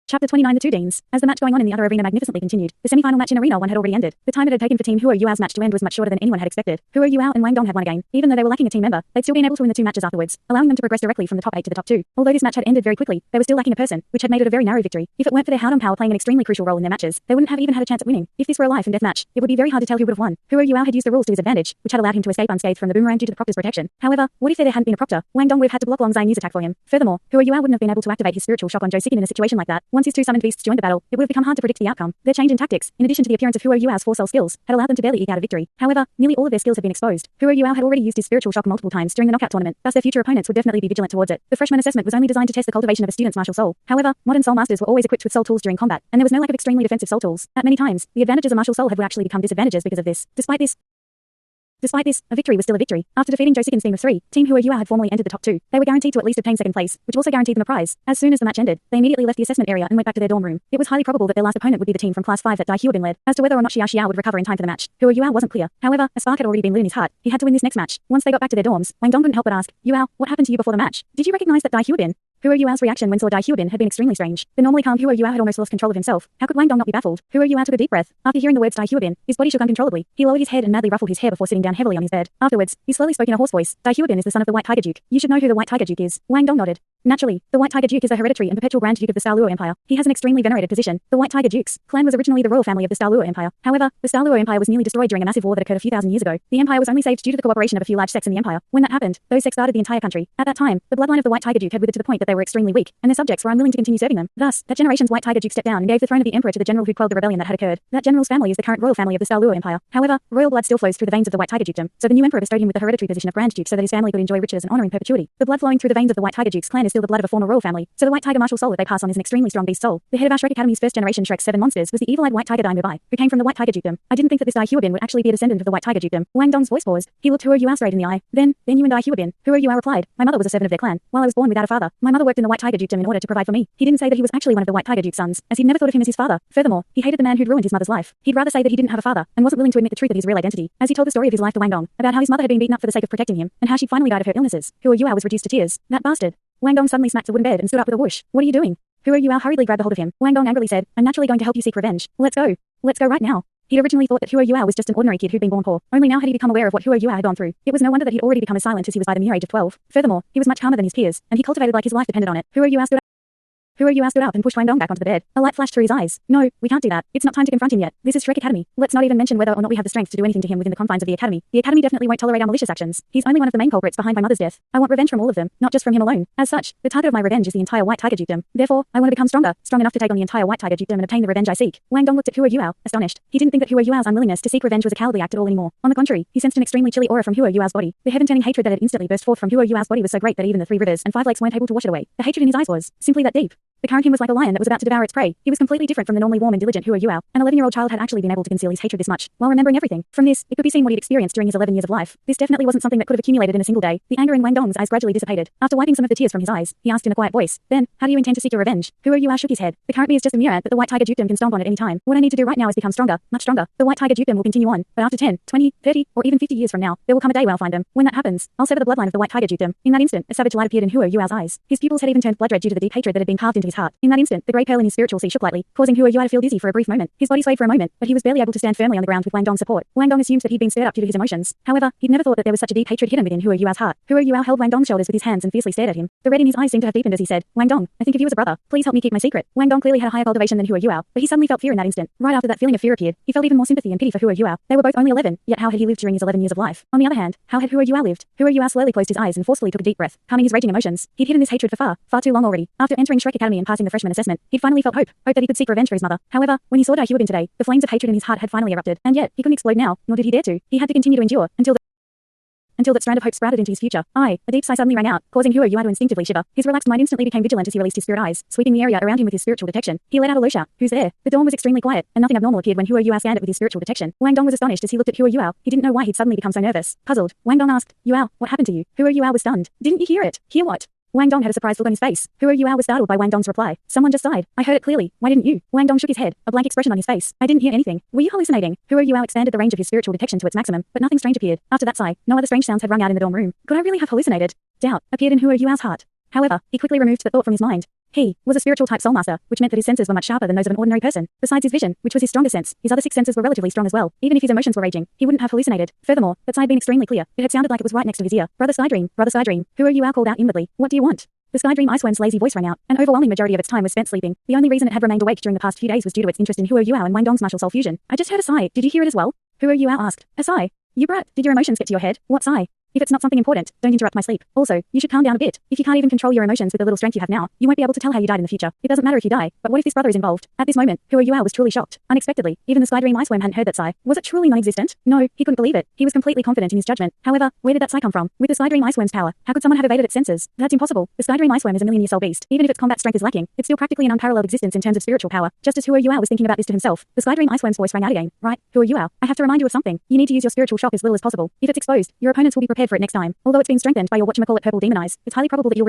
Chapter 29 The Two Deans. As the match going on in the other arena magnificently continued, the semi-final match in Arena 1 had already ended. The time it had taken for Team Huo Yuao's match to end was much shorter than anyone had expected. Huo Yuao and Wang Dong had won again. Even though they were lacking a team member, they'd still been able to win the two matches afterwards, allowing them to progress directly from the top 8 to the top 2. Although this match had ended very quickly, they were still lacking a person, which had made it a very narrow victory. If it weren't for their Haodong power playing an extremely crucial role in their matches, they wouldn't have even had a chance at winning. If this were a life and death match, it would be very hard to tell who would have won. Huo Yuao had used the rules to his advantage, which had allowed him to escape unscathed from the boomerang due to the proctor's protection. However, what if there hadn't been a proctor? Wang Dong would have had to block Long Zhang's attack for him. Furthermore, Huo Yuao wouldn't have been able to activate his spiritual shock on Zhou Sikin in a situation like that. Once his two summoned beasts joined the battle, it would have become hard to predict the outcome. Their change in tactics, in addition to the appearance of Huo Yuao's 4-cell skills, had allowed them to barely eke out a victory. However, nearly all of their skills had been exposed. Huo Yuao had already used his spiritual shock multiple times during the knockout tournament, thus their future opponents would definitely be vigilant towards it. The freshman assessment was only designed to test the cultivation of a student's martial soul. However, modern soul masters were always equipped with soul tools during combat, and there was no lack of extremely defensive soul tools. At many times, the advantages of martial soul had actually become disadvantages because of this. Despite this, a victory was still a victory. After defeating Zhou Sikin's team of 3, Team Huo Yuao had formally entered the top 2. They were guaranteed to at least obtain second place, which also guaranteed them a prize. As soon as the match ended, they immediately left the assessment area and went back to their dorm room. It was highly probable that their last opponent would be the team from Class 5 that Dai Huobin led. As to whether or not Xia Xiao would recover in time for the match, Huo Yuao wasn't clear. However, a spark had already been lit in his heart. He had to win this next match. Once they got back to their dorms, Wang Dong couldn't help but ask, Yuao, what happened to you before the match? Did you recognize that Dai Huobin? Huo Yuao's reaction when saw Dai Huobin had been extremely strange. The normally calm Huo Yuao had almost lost control of himself. How could Wang Dong not be baffled? Huo Yuao took a deep breath. After hearing the words Dai Huobin, his body shook uncontrollably. He lowered his head and madly ruffled his hair before sitting down heavily on his bed. Afterwards, he slowly spoke in a hoarse voice. Dai Huobin is the son of the White Tiger Duke. You should know who the White Tiger Duke is. Wang Dong nodded. Naturally, the White Tiger Duke is the hereditary and perpetual Grand Duke of the Douluo Empire. He has an extremely venerated position. The White Tiger Duke's clan was originally the royal family of the Douluo Empire. However, the Douluo Empire was nearly destroyed during a massive war that occurred a few thousand years ago. The empire was only saved due to the cooperation of a few large sects in the empire. When that happened, those sects guarded the entire country. At that time, the bloodline of the White Tiger Duke had withered to the point that they were extremely weak, and their subjects were unwilling to continue serving them. Thus, that generation's White Tiger Duke stepped down and gave the throne of the emperor to the general who quelled the rebellion that had occurred. That general's family is the current royal family of the Douluo Empire. However, royal blood still flows through the veins of the White Tiger Dukedom, so the new emperor bestowed him with the hereditary position of Grand Duke so that his family could enjoy riches and honor in perpetuity. The blood flowing through the veins of the White Tiger Duke's clan is still the blood of a former royal family, so the White Tiger martial soul that they pass on is an extremely strong beast soul. The head of our Shrek Academy's first generation Shrek's 7 monsters was the evil-eyed White Tiger Daimyo Bai, who came from the White Tiger Dukedom. I didn't think that this Dai Huobin would actually be a descendant of the White Tiger Dukedom. Wang Dong's voice paused. He looked Huo Yuao straight in the eye. Then you and Dai Huobin. Huo Yuao replied, my mother was a servant of their clan. While I was born without a father, my mother worked in the White Tiger Dukedom in order to provide for me. He didn't say that he was actually one of the White Tiger Duke's sons, as he'd never thought of him as his father. Furthermore, he hated the man who'd ruined his mother's life. He'd rather say that he didn't have a father, and wasn't willing to admit the truth of his real identity. As he told the story of his life to Wang Dong, about how his mother had been beaten up for the sake of protecting him, and how she'd finally died of her illnesses, Huo Yuao was reduced to tears. That bastard. Wang Dong suddenly smacked the wooden bed and stood up with a whoosh. What are you doing? Huo Yuao hurriedly grabbed a hold of him. Wang Dong angrily said, I'm naturally going to help you seek revenge. Let's go. Let's go right now. He'd originally thought that Huo Yuao was just an ordinary kid who'd been born poor. Only now had he become aware of what Huo Yuao had gone through. It was no wonder that he'd already become as silent as he was by the mere age of 12. Furthermore, he was much calmer than his peers, and he cultivated like his life depended on it. Huo Yuao stood up and pushed Wang Dong back onto the bed. A light flashed through his eyes. No, we can't do that. It's not time to confront him yet. This is Shrek Academy. Let's not even mention whether or not we have the strength to do anything to him within the confines of the academy. The academy definitely won't tolerate our malicious actions. He's only one of the main culprits behind my mother's death. I want revenge from all of them, not just from him alone. As such, the target of my revenge is the entire White Tiger Dukedom. Therefore, I want to become stronger, strong enough to take on the entire White Tiger Dukedom and obtain the revenge I seek. Wang Dong looked at Huo Yuao, astonished. He didn't think that Huo Yuao's unwillingness to seek revenge was a cowardly act at all anymore. On the contrary, he sensed an extremely chilly aura from Huo Yuao's body. The heaven-turning hatred that had instantly burst forth from Huo Yuao's body was so great that even the 3 rivers and 5 lakes weren't able to wash it away. The hatred in his eyes was simply that deep. The current him was like a lion that was about to devour its prey. He was completely different from the normally warm and diligent Huo Yuao. An 11-year-old child had actually been able to conceal his hatred this much, while remembering everything. From this, it could be seen what he'd experienced during his 11 years of life. This definitely wasn't something that could have accumulated in a single day. The anger in Wang Dong's eyes gradually dissipated. After wiping some of the tears from his eyes, he asked in a quiet voice, then, how do you intend to seek your revenge? Huo Yuao shook his head. The current me is just a mere ant that the White Tiger Dukedom can stomp on at any time. What I need to do right now is become stronger, much stronger. The White Tiger Dukedom will continue on, but after 10, 20, 30, or even 50 years from now, there will come a day when I'll find him. When that happens, I'll sever the bloodline of the White Tiger Dukedom. In that instant, a savage light appeared in Huo Yuao's eyes. His pupils had even turned blood red due to the deep hatred that had been carved into his heart. In that instant, the grey pearl in his spiritual sea shook lightly, causing Huo Yuao to feel dizzy for a brief moment. His body swayed for a moment, but he was barely able to stand firmly on the ground with Wang Dong's support. Wang Dong assumed that he'd been stirred up due to his emotions. However, he'd never thought that there was such a deep hatred hidden within Huo Yuao's heart. Huo Yuao held Wang Dong's shoulders with his hands and fiercely stared at him. The red in his eyes seemed to have deepened as he said, Wang Dong, I think of you as a brother. Please help me keep my secret. Wang Dong clearly had a higher cultivation than Huo Yuao, but he suddenly felt fear in that instant. Right after that feeling of fear appeared, he felt even more sympathy and pity for Huo Yuao. They were both only 11, yet how had he lived during his 11 years of life? On the other hand, how had Huo Yuao lived? Huo Yuao slowly closed his eyes and forcefully took a deep breath, calming his raging emotions. He'd hidden this hatred for far too long already. After entering Shrek Academy and passing the freshman assessment, he'd finally felt hope that he could seek revenge for his mother. However, when he saw Dai Huobin today, the flames of hatred in his heart had finally erupted, and yet he couldn't explode now, nor did he dare to. He had to continue to endure until that strand of hope sprouted into his future. A deep sigh suddenly rang out, causing Huo Yuao to instinctively shiver. His relaxed mind instantly became vigilant as he released his spirit eyes, sweeping the area around him with his spiritual detection. He let out a low shout. Who's there? The dawn was extremely quiet, and nothing abnormal appeared when Huo Yuao scanned it with his spiritual detection. Wang Dong was astonished as he looked at Huo Yuao. He didn't know why he'd suddenly become so nervous. Puzzled, Wang Dong asked, Yuao, what happened to you? Huo Yuao was stunned. Didn't you hear it? Hear what? Wang Dong had a surprised look on his face. Huo Yuao was startled by Wang Dong's reply. Someone just sighed. I heard it clearly. Why didn't you? Wang Dong shook his head, a blank expression on his face. I didn't hear anything. Were you hallucinating? Huo Yuao expanded the range of his spiritual detection to its maximum, but nothing strange appeared. After that sigh, no other strange sounds had rung out in the dorm room. Could I really have hallucinated? Doubt appeared in Huo Yuao's heart. However, he quickly removed the thought from his mind. He was a spiritual type soul master, which meant that his senses were much sharper than those of an ordinary person. Besides his vision, which was his strongest sense, his other 6 senses were relatively strong as well. Even if his emotions were raging, he wouldn't have hallucinated. Furthermore, that sigh had been extremely clear. It had sounded like it was right next to his ear. Brother Skydream, who are you? Al called out inwardly. What do you want? The Skydream Iceworm's lazy voice rang out. An overwhelming majority of its time was spent sleeping. The only reason it had remained awake during the past few days was due to its interest in Huo Yuao and Wang Dong's martial soul fusion. I just heard a sigh. Did you hear it as well? Huo Yuao asked. A sigh? You brat, did your emotions get to your head? What sigh? If it's not something important, don't interrupt my sleep. Also, you should calm down a bit. If you can't even control your emotions with the little strength you have now, you won't be able to tell how you died in the future. It doesn't matter if you die, but what if this brother is involved? At this moment, Huo Yuao was truly shocked. Unexpectedly, even the Skydream Iceworm hadn't heard that sigh. Was it truly non-existent? No, he couldn't believe it. He was completely confident in his judgment. However, where did that sigh come from? With the Skydream Iceworm's power, how could someone have evaded its senses? That's impossible. The Skydream Iceworm is a million-year soul beast. Even if its combat strength is lacking, it's still practically an unparalleled existence in terms of spiritual power. Just as Huo Yuao was thinking about this to himself, the Skydream Iceworm's voice rang out again. Right, Huo Yuao, I have to remind you of something. You need to use your spiritual shock as little as possible. If it's exposed, your opponents will be prepared for it next time. Although it's been strengthened by your whatchamacallit purple demon eyes, it's highly probable that you'll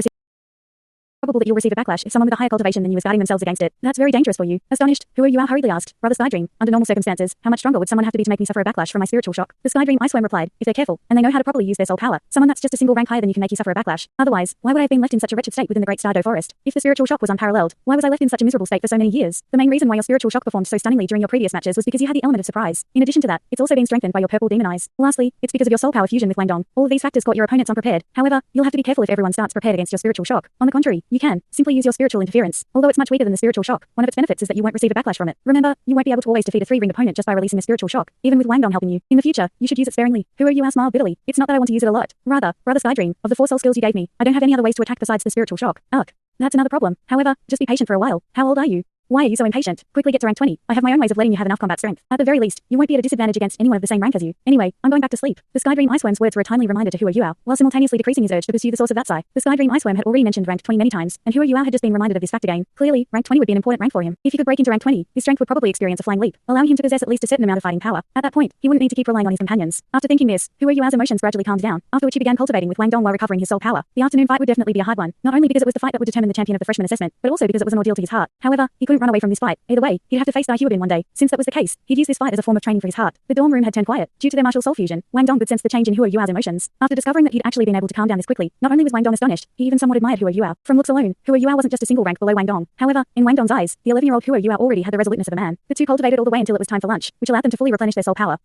receive a backlash if someone with a higher cultivation than you is guarding themselves against it. That's very dangerous for you. Astonished, Huo Yuao hurriedly asked, Brother Skydream, under normal circumstances, how much stronger would someone have to be to make me suffer a backlash from my spiritual shock? The Skydream Iceworm replied, if they're careful, and they know how to properly use their soul power, someone that's just a single rank higher than you can make you suffer a backlash. Otherwise, why would I have been left in such a wretched state within the Great Stardow Forest? If the spiritual shock was unparalleled, why was I left in such a miserable state for so many years? The main reason why your spiritual shock performed so stunningly during your previous matches was because you had the element of surprise. In addition to that, it's also been strengthened by your purple demon eyes. Lastly, it's because of your soul power fusion with Wang Dong. All of these factors caught your opponents unprepared. However, you'll have to be careful if everyone starts prepared against your spiritual shock. On the contrary, you can simply use your spiritual interference. Although it's much weaker than the spiritual shock, one of its benefits is that you won't receive a backlash from it. Remember, you won't be able to always defeat a 3-ringed opponent just by releasing a spiritual shock, even with Wang Dong helping you. In the future, you should use it sparingly. Huo Yuao smiled bitterly. It's not that I want to use it a lot. Rather, Brother Skydream, of the 4 soul skills you gave me, I don't have any other ways to attack besides the spiritual shock. Ugh. That's another problem. However, just be patient for a while. How old are you? Why are you so impatient? Quickly get to rank 20. I have my own ways of letting you have enough combat strength. At the very least, you won't be at a disadvantage against anyone of the same rank as you. Anyway, I'm going back to sleep. The Skydream Iceworm's words were a timely reminder to Huo Yuao, while simultaneously decreasing his urge to pursue the source of that sigh. The Skydream Iceworm had already mentioned rank 20 many times, and Huo Yuao had just been reminded of this fact again. Clearly, rank 20 would be an important rank for him. If he could break into rank 20, his strength would probably experience a flying leap, allowing him to possess at least a certain amount of fighting power. At that point, he wouldn't need to keep relying on his companions. After thinking this, Huo Yuao's emotions gradually calmed down, after which he began cultivating with Wang Dong while recovering his soul power. The afternoon fight would definitely be a hard one, not only because it was the fight that would determine the champion of the freshman assessment, but also because it was an ordeal to his heart. However, he couldn't run away from this fight. Either way, he'd have to face Dalu one day. Since that was the case, he'd use this fight as a form of training for his heart. The dorm room had turned quiet. Due to their martial soul fusion, Wang Dong could sense the change in Huo Yuao's emotions. After discovering that he'd actually been able to calm down this quickly, not only was Wang Dong astonished, he even somewhat admired Huo Yuao. From looks alone, Huo Yuao wasn't just a single rank below Wang Dong. However, in Wang Dong's eyes, the 11-year-old Huo Yuao already had the resoluteness of a man. The two cultivated all the way until it was time for lunch, which allowed them to fully replenish their soul power.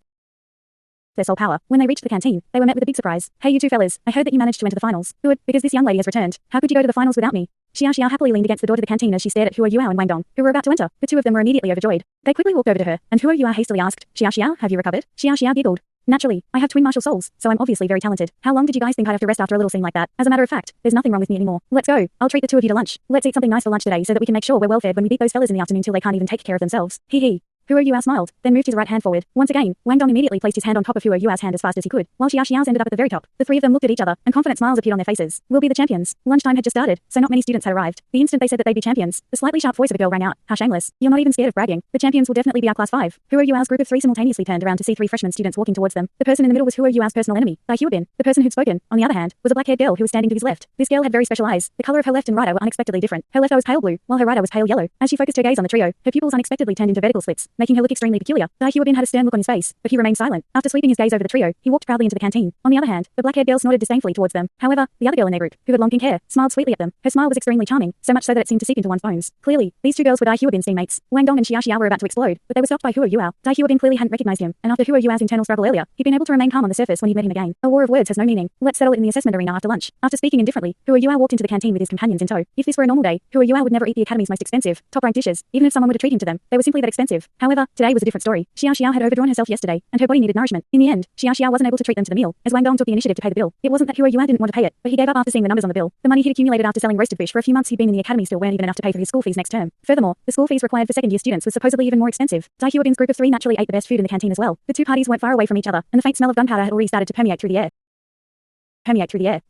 When they reached the canteen, they were met with a big surprise. Hey you two fellas, I heard that you managed to enter the finals. Good, because this young lady has returned. How could you go to the finals without me? Xiao happily leaned against the door to the canteen as she stared at Huo Yuao and Wang Dong, who were about to enter. The two of them were immediately overjoyed. They quickly walked over to her, and Huo Yuao hastily asked, Xiao, have you recovered? Xiao giggled. Naturally, I have twin martial souls, so I'm obviously very talented. How long did you guys think I'd have to rest after a little scene like that? As a matter of fact, there's nothing wrong with me anymore. Let's go. I'll treat the two of you to lunch. Let's eat something nice for lunch today so that we can make sure we're well fed when we beat those fellas in the afternoon till they can't even take care of themselves. Hee. Huo Yuao smiled, then moved his right hand forward. Once again, Wang Dong immediately placed his hand on top of Huo Yuao's hand as fast as he could, while Xiao's ended up at the very top. The three of them looked at each other, and confident smiles appeared on their faces. We'll be the champions. Lunchtime had just started, so not many students had arrived. The instant they said that they'd be champions, the slightly sharp voice of a girl rang out. How shameless. You're not even scared of bragging. The champions will definitely be our class 5. Huo Yuao's group of 3 simultaneously turned around to see 3 freshman students walking towards them. The person in the middle was Huo Yuao's personal enemy, Dalu. The person who'd spoken, on the other hand, was a black-haired girl who was standing to his left. This girl had very special eyes. The color of her left and right eye were unexpectedly different. Her left eye was pale blue, while her right eye was pale yellow. As she focused her gaze on the trio, her pupils unexpectedly turned into vertical slits, making her look extremely peculiar. Dalu had a stern look on his face, but he remained silent. After sweeping his gaze over the trio, he walked proudly into the canteen. On the other hand, the black-haired girl snorted disdainfully towards them. However, the other girl in their group, who had long pink hair, smiled sweetly at them. Her smile was extremely charming, so much so that it seemed to seep into one's bones. Clearly, these two girls were Dalu teammates. Wang Dong and Xiao were about to explode, but they were stopped by Huo Yuao. Dalu clearly hadn't recognized him, and after Huo Yuao's internal struggle earlier, he'd been able to remain calm on the surface when he'd met him again. A war of words has no meaning. Let's settle it in the assessment arena after lunch. After speaking indifferently, Huo Yuao walked into the canteen with his companions in tow. If this were a normal day, Huo Yuao would never eat the academy's most expensive, top-ranked dishes, even if someone were to treat him to them. They were simply that expensive. However, today was a different story. Xiao had overdrawn herself yesterday, and her body needed nourishment. In the end, Xiao wasn't able to treat them to the meal, as Wang Dong took the initiative to pay the bill. It wasn't that Huo Yuao didn't want to pay it, but he gave up after seeing the numbers on the bill. The money he'd accumulated after selling roasted fish for a few months he'd been in the academy still weren't even enough to pay for his school fees next term. Furthermore, the school fees required for second-year students was supposedly even more expensive. Dalu's group of 3 naturally ate the best food in the canteen as well. The two parties weren't far away from each other, and the faint smell of gunpowder had already started to permeate through the air.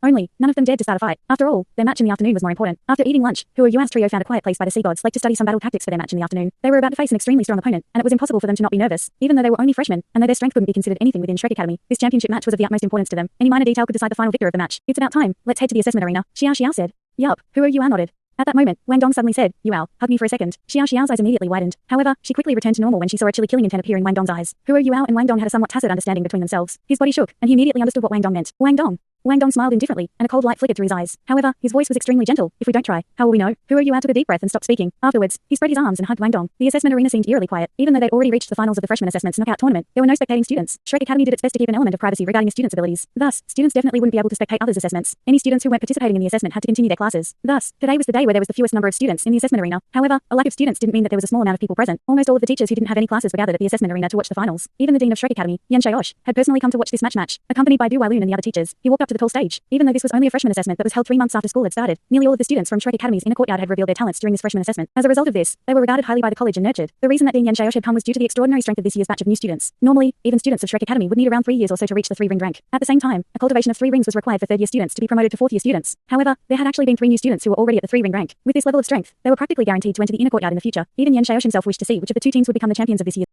Only, none of them dared to start a fight. After all, their match in the afternoon was more important. After eating lunch, Huo Yuao's trio found a quiet place by the sea god's lake to study some battle tactics for their match in the afternoon. They were about to face an extremely strong opponent, and it was impossible for them to not be nervous, even though they were only freshmen, and though their strength couldn't be considered anything within Shrek Academy. This championship match was of the utmost importance to them. Any minor detail could decide the final victor of the match. It's about time. Let's head to the assessment arena. Xiao said. Yup. Huo Yuao nodded. At that moment, Wang Dong suddenly said, Yuao, hug me for a second. Xiao's eyes immediately widened. However, she quickly returned to normal when she saw a chilly killing intent appear in Wang Dong's eyes. Huo Yuao and Wang Dong had a somewhat tacit understanding between themselves. His body shook, and he immediately understood what Wang Dong meant. Wang Dong. Wang Dong smiled indifferently, and a cold light flickered through his eyes. However, his voice was extremely gentle. If we don't try, how will we know? Who are you? Took a deep breath and stopped speaking. Afterwards, he spread his arms and hugged Wang Dong. The assessment arena seemed eerily quiet. Even though they'd already reached the finals of the freshman assessments knockout tournament, there were no spectating students. Shrek Academy did its best to keep an element of privacy regarding a student's abilities. Thus, students definitely wouldn't be able to spectate others' assessments. Any students who weren't participating in the assessment had to continue their classes. Thus, today was the day where there was the fewest number of students in the assessment arena. However, a lack of students didn't mean that there was a small amount of people present. Almost all of the teachers who didn't have any classes were gathered at the assessment arena to watch the finals. Even the dean of Shrek Academy, Yan Shaosh, had personally come to watch this match. Accompanied by Douluo and the other teachers, he walked up to the tall stage. Even though this was only a freshman assessment that was held 3 months after school had started, nearly all of the students from Shrek Academy's inner courtyard had revealed their talents during this freshman assessment. As a result of this, they were regarded highly by the college and nurtured. The reason that Dean Yan Shaosh had come was due to the extraordinary strength of this year's batch of new students. Normally, even students of Shrek Academy would need around 3 years or so to reach the 3-ringed rank. At the same time, a cultivation of 3 rings was required for 3rd-year students to be promoted to 4th-year students. However, there had actually been 3 new students who were already at the 3-ring rank. With this level of strength, they were practically guaranteed to enter the inner courtyard in the future. Even Yan Shaosh himself wished to see which of the 2 teams would become the champions of this year's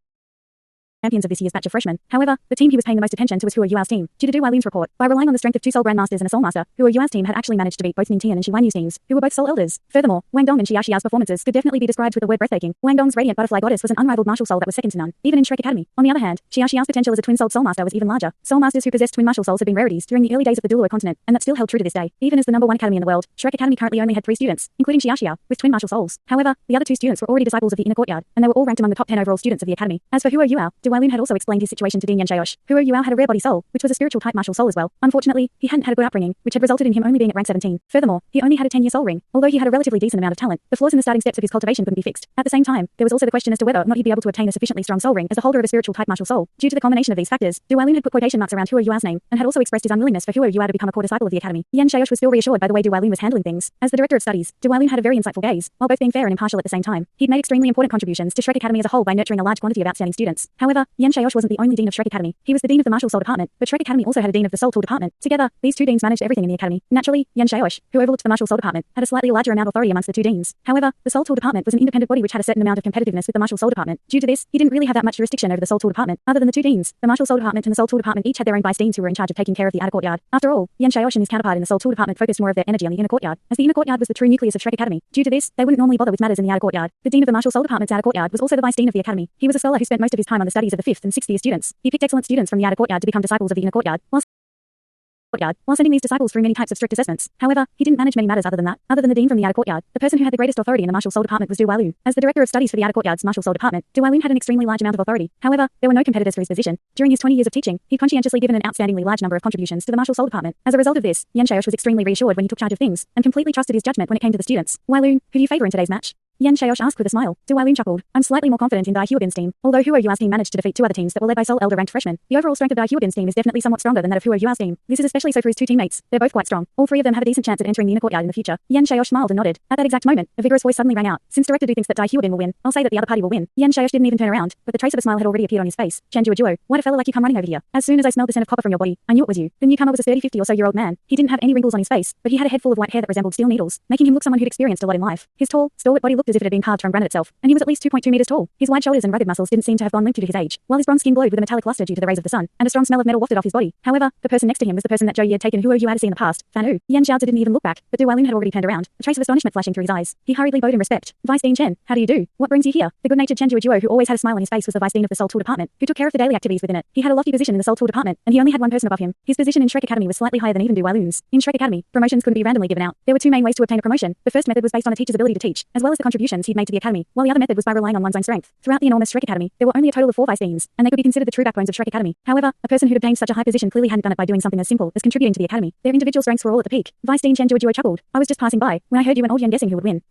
batch of freshmen. However, the team he was paying the most attention to was Hua Yuao's team. Due to Du Wailu's report, by relying on the strength of 2 Soul Grandmasters and a Soul Master, Hua Yuao's team had actually managed to beat both Ning Tian and Shi Wanyu's teams, who were both Soul Elders. Furthermore, Wang Dong and Xia Xiao's performances could definitely be described with the word breathtaking. Wang Dong's radiant butterfly goddess was an unrivaled martial soul that was second to none, even in Shrek Academy. On the other hand, Xia Xiao's potential as a twin-souled Soul Master was even larger. Soul Masters who possessed twin martial souls had been rarities during the early days of the Douluo continent, and that still held true to this day. Even as the #1 academy in the world, Shrek Academy currently only had 3 students, including Xia Xia, with twin martial souls. However, the other 2 students were already disciples of the inner courtyard, and they were all ranked among the top 10 overall students of the academy. As for Hua Yuao, Du Wailun had also explained his situation to Dean Yan Shaosh. Hua Yuao had a rare body soul, which was a spiritual type martial soul as well. Unfortunately, he hadn't had a good upbringing, which had resulted in him only being at rank 17. Furthermore, he only had a 10-year soul ring. Although he had a relatively decent amount of talent, the flaws in the starting steps of his cultivation couldn't be fixed. At the same time, there was also the question as to whether or not he'd be able to obtain a sufficiently strong soul ring as a holder of a spiritual type martial soul. Due to the combination of these factors, Du Wailun had put quotation marks around Hua Yuao's name, and had also expressed his unwillingness for Hua Yuao to become a core disciple of the academy. Yan Shaosh was still reassured by the way Du Wailun was handling things. As the director of studies, Du Wailun had a very insightful gaze, while both being fair and impartial at the same time. He'd made extremely important contributions to Shrek Academy as a whole by nurturing a large quantity of outstanding students. However, Yan Shaosh wasn't the only dean of Shrek Academy. He was the dean of the martial soul department, but Shrek Academy also had a dean of the soul tool department. Together, these 2 deans managed everything in the academy. Naturally, Yan Shaosh, who overlooked the martial soul department, had a slightly larger amount of authority amongst the 2 deans. However, the soul tool department was an independent body which had a certain amount of competitiveness with the martial soul department. Due to this, he didn't really have that much jurisdiction over the soul tool department. Other than the 2 deans, the martial soul department and the soul tool department each had their own vice deans who were in charge of taking care of the outer courtyard. After all, Yan Shaosh and his counterpart in the soul tool department focused more of their energy on the inner courtyard, as the inner courtyard was the true nucleus of Shrek Academy. Due to this, they wouldn't normally bother with matters in the outer courtyard. The dean of the martial soul department's outer courtyard was also the vice dean of the academy. He was a scholar who spent most of his time on the studies of the 5th and 6th year students. He picked excellent students from the outer courtyard to become disciples of the inner courtyard, while sending these disciples through many types of strict assessments. However, he didn't manage many matters other than that. Other than the dean from the outer courtyard, the person who had the greatest authority in the martial soul department was Du Wailun. As the director of studies for the outer courtyard's martial soul department, Du Wailun had an extremely large amount of authority. However, there were no competitors for his position. During his 20 years of teaching, he'd conscientiously given an outstandingly large number of contributions to the martial soul department. As a result of this, Yan Shaosh was extremely reassured when he took charge of things, and completely trusted his judgment when it came to the students. Wailun, who do you favor in today's match? Yan Shaosh asked with a smile. Du Wailun chuckled. I'm slightly more confident in Dai Huabin's team. Although Hua Yuao's team managed to defeat 2 other teams that were led by Soul Elder ranked freshmen, the overall strength of Dai Huabin's team is definitely somewhat stronger than that of Hua Yuao's team. This is especially so for his 2 teammates. They're both quite strong. All 3 of them have a decent chance at entering the inner courtyard in the future. Yan Shaosh smiled and nodded. At that exact moment, a vigorous voice suddenly rang out. Since Director Du thinks that Dai Huabin will win, I'll say that the other party will win. Yan Shaosh didn't even turn around, but the trace of a smile had already appeared on his face. Duo, why'd a fella like you come running over here? As soon as I smelled the scent of copper from your body, I knew it was you. The newcomer was a sturdy 50 or so year old man. He didn't have any wrinkles on his face, but he had a head full of white hair that resembled steel needles, making him look someone who'd experienced a lot in life. His tall, stalwart body looked as if it had been carved from granite itself, and he was at least 2.2 meters tall. His wide shoulders and rugged muscles didn't seem to have gone limp due to his age, while his bronze skin glowed with a metallic luster due to the rays of the sun, and a strong smell of metal wafted off his body. However, the person next to him was the person that Zhou Yi had taken Hua Yuao to see in the past, Fan Wu. Yan Xiaozi didn't even look back, but Du Wailun had already turned around, a trace of astonishment flashing through his eyes. He hurriedly bowed in respect. Vice Dean Chen, how do you do? What brings you here? The good-natured Chen Duo, who always had a smile on his face, was the vice dean of the Soul Tool department, who took care of the daily activities within it. He had a lofty position in the Soul Tool department, and he only had one person above him. His position in Shrek Academy was slightly higher than even Du Wailun's. In Shrek Academy, promotions couldn't be randomly given out. There were 2 main ways to obtain a promotion. The first method was based on a teacher's ability to teach, as well as the contributions he'd made to the academy, while the other method was by relying on one's own strength. Throughout the enormous Shrek Academy, there were only a total of 4 vice deans, and they could be considered the true backbones of Shrek Academy. However, a person who'd obtained such a high position clearly hadn't done it by doing something as simple as contributing to the academy. Their individual strengths were all at the peak. Vice Dean Chen Duo chuckled. I was just passing by when I heard you and Old Yan guessing who would win.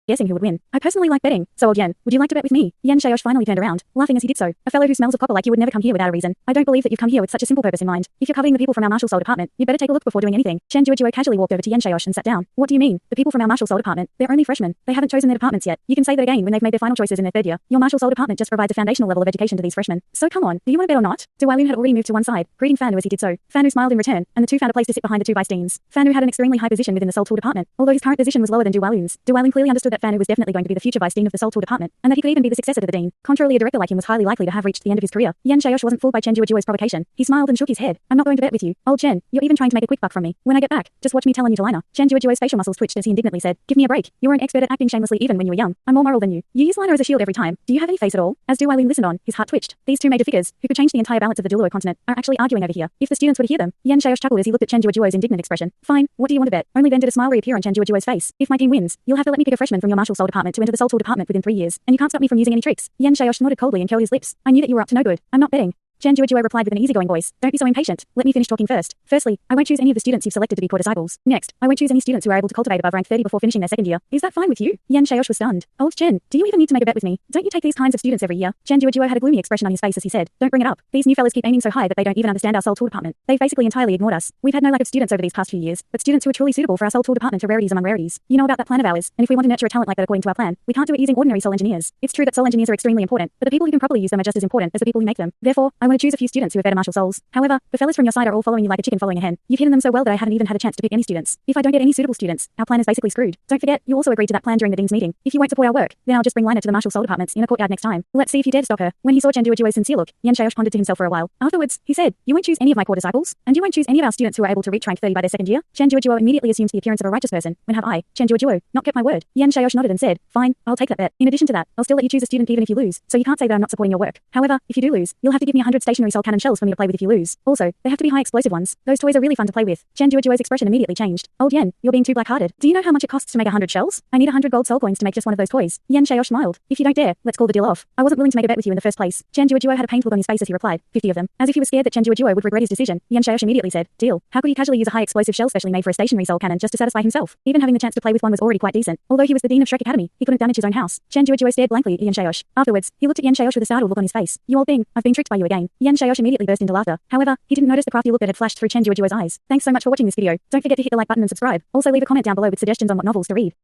I personally like betting, so Old Yan, would you like to bet with me? Yan Shaosh finally turned around, laughing as he did so. A fellow who smells of copper like you would never come here without a reason. I don't believe that you've come here with such a simple purpose in mind. If you're covering the people from our martial soul department, you'd better take a look before doing anything. Chen Duo casually walked over to Yan Shaosh and sat down. What do you mean? The people from our martial soul department? They're only freshmen. They haven't chosen their departments yet. You can say that again when they've made their final choices in their 3rd year. Your martial soul department just provides a foundational level of education to these freshmen. So come on, do you want to bet or not? Du Wailun had already moved to one side, greeting Fan Wu as he did so. Fan Wu smiled in return, and the 2 found a place to sit behind the 2 vice deans. Fan Wu had an extremely high position within the Soul Tool department. Although his current position was lower than Du Wailun's, Du Wailun clearly understood that that Fan Wu was definitely going to be the future vice dean of the Seoul Tour department, and that he could even be the successor to the dean. Contrarily, a director like him was highly likely to have reached the end of his career. Yan Xiaosh wasn't fooled by Chen Duoduo's provocation. He smiled and shook his head. I'm not going to bet with you. Old Chen, you're even trying to make a quick buck from me. When I get back, just watch me tell on you to Lina. Chen Duoduo's facial muscles twitched as he indignantly said, give me a break. You were an expert at acting shamelessly even when you were young. I'm more moral than you. You use Lina as a shield every time. Do you have any face at all? As Du Weilin listened on, his heart twitched. These two major figures, who could change the entire balance of the Douluo continent, are actually arguing over here. If the students were to hear them, Yan Xiaosh chuckled as he looked at Chen Duoduo's indignant expression. Fine, what do you want to bet? Only then did a smile reappear on Chen Duoduo's face. If my team wins, you'll have to let me pick a freshman from your martial soul department to enter the Seoul Tour department within 3 years, and you can't stop me from using any tricks. Yan Xiaosh nodded coldly and curled his lips. I knew that you were up to no good. I'm not betting. Chen Duoduo replied with an easygoing voice. Don't be so impatient. Let me finish talking first. Firstly, I won't choose any of the students you've selected to be core disciples. Next, I won't choose any students who are able to cultivate above rank 30 before finishing their second year. Is that fine with you? Yan Xiaosh was stunned. Old Chen, do you even need to make a bet with me? Don't you take these kinds of students every year? Chen Duoduo had a gloomy expression on his face as he said, don't bring it up. These new fellas keep aiming so high that they don't even understand our Seoul Tour department. They've basically entirely ignored us. We've had no lack of students over these past few years, but students who are truly suitable for our Seoul Tour department are rarities among rarities. You know about that plan of ours, and if we want to nurture a talent like that according to our plan, we can't do it using ordinary soul engineers. It's true that soul engineers are extremely important, but the people who can properly use them are just as important as the people who make them. Therefore, I want to choose a few students who have better martial souls. However, the fellas from your side are all following you like a chicken following a hen. You've hidden them so well that I haven't even had a chance to pick any students. If I don't get any suitable students, our plan is basically screwed. Don't forget, you also agreed to that plan during the dean's meeting. If you won't support our work, then I'll just bring Lina to the martial soul department's inner courtyard next time. Let's see if you dare to stop her. When he saw Chen Duoduo's sincere look, Yan Xiaosh pondered to himself for a while. Afterwards, he said, you won't choose any of my core disciples, and you won't choose any of our students who are able to reach rank 30 by their second year. Chen Duoduo immediately assumed the appearance of a righteous person. When have I, Chen Duoduo, not kept my word? Yan Xiaosh nodded and said, fine, I'll take that bet. In addition to that, I'll still let you choose a student even if you lose, so you can't say that I'm not supporting your work. However, if you do lose, you'll have to give me 100 stationary soul cannon shells for me to play with if you lose. Also, they have to be high explosive ones. Those toys are really fun to play with. Chen Duoduo's expression immediately changed. Old Yan, you're being too black-hearted. Do you know how much it costs to make 100 shells? I need 100 gold soul coins to make just one of those toys. Yan Xiaosh smiled. If you don't dare, let's call the deal off. I wasn't willing to make a bet with you in the first place. Chen Duoduo had a pained look on his face as he replied, 50 of them. As if he was scared that Chen Duoduo would regret his decision, Yan Xiaosh immediately said, deal. How could he casually use a high explosive shell specially made for a stationary soul cannon just to satisfy himself? Even having the chance to play with one was already quite decent. Although he was the dean of Shrek Academy, he couldn't damage his own house. Chen Duoduo stared blankly at Yan Xiaosh. Afterwards, he looked at Yan Xiaosh with a startled look on his face. You old thing, I've been tricked by you again. Yan Xiaosh immediately burst into laughter. However, he didn't notice the crafty look that had flashed through Chen Duoduo's eyes. Thanks so much for watching this video. Don't forget to hit the like button and subscribe. Also leave a comment down below with suggestions on what novels to read.